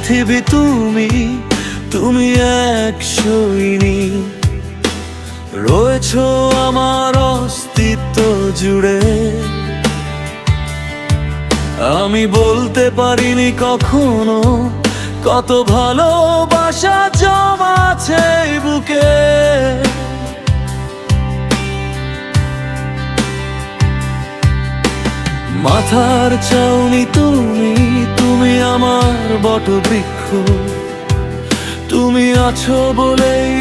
পৃথিবী তুমি, তুমি এক সৈনিক, রয়েছো আমার অস্তিত্ব জুড়ে। আমি বলতে পারিনি কখনো কত ভালোবাসা জমাছে বুকে। মাথার চাউনি তুমি, তুমি আমার বটবৃক্ষ, তুমি আছো বলেই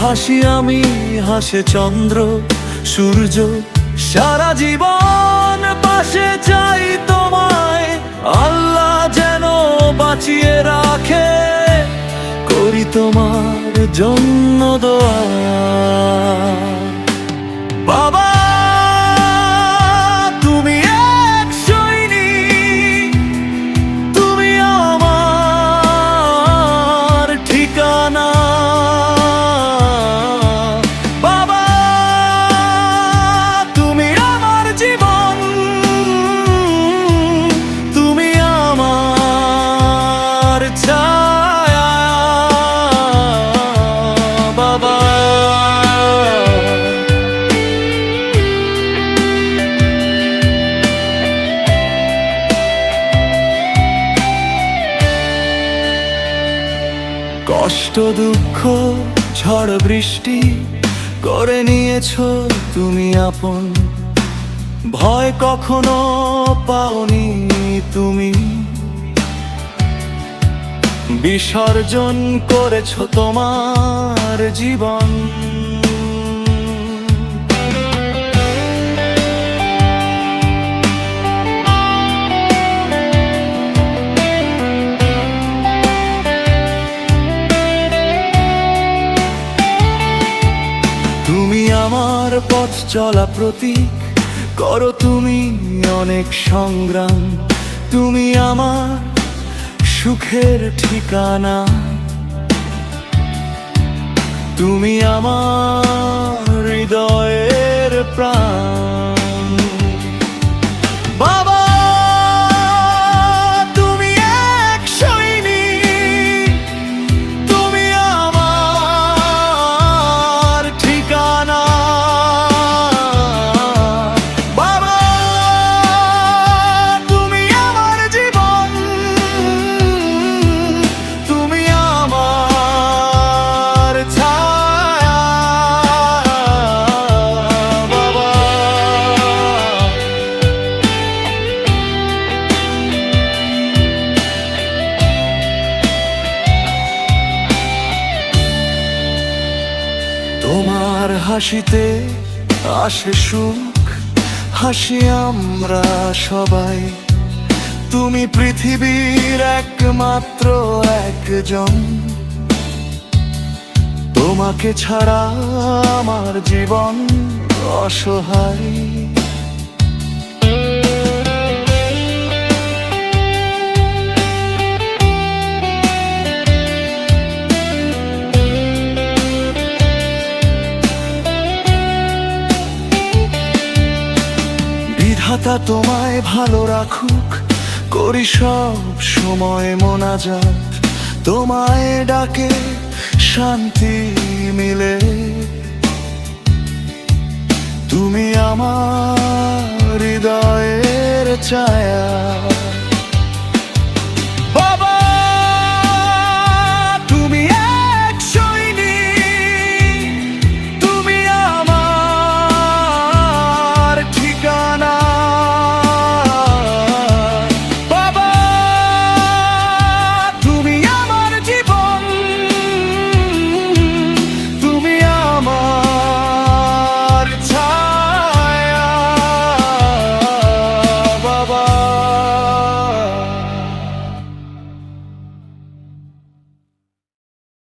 হাসি আমি, হাসে চন্দ্র সূর্য। সারা জীবন পাশে চাই তোমায়, আল্লাহ যেন বাঁচিয়ে রাখে, করি তোমার জন্য দোয়া। বাবা তুমি এক সৈনিক, তুমি আমার ঠিকানা। বাবা তুমি আমার জীবন, তুমি আমার ছায়া। বাবা কষ্ট দুঃখ ঝড় বৃষ্টি করে নিয়েছো তুমি আপন, ভয় কখনো পাওনি তুমি, বিসর্জন করেছো তোমার জীবন। তুমি আমার পথ চলা প্রতীক, করো তুমি অনেক সংগ্রাম, তুমি আমার সুখের ঠিকানা, তুমি আমার হৃদয়ের প্রাণ। বাবা তুমি এক সৈনিক, তুমি আমার ঠিকানা। বাবা তুমি আমার জীবন, তুমি আমার ছায়া। বাবা তোমার হাসিতে আসে সুখ, হাসি আমরা সবাই, তুমি পৃথিবীর একমাত্র একজন, তোমাকে ছাড়া আমার জীবন অসহায়। বিধাতা তোমায় ভালো রাখুক, করি সব সময় মোনাজাত, তোমায় ডাকে শান্তি মিলে, তুমি আমার হৃদয়ের ছায়া।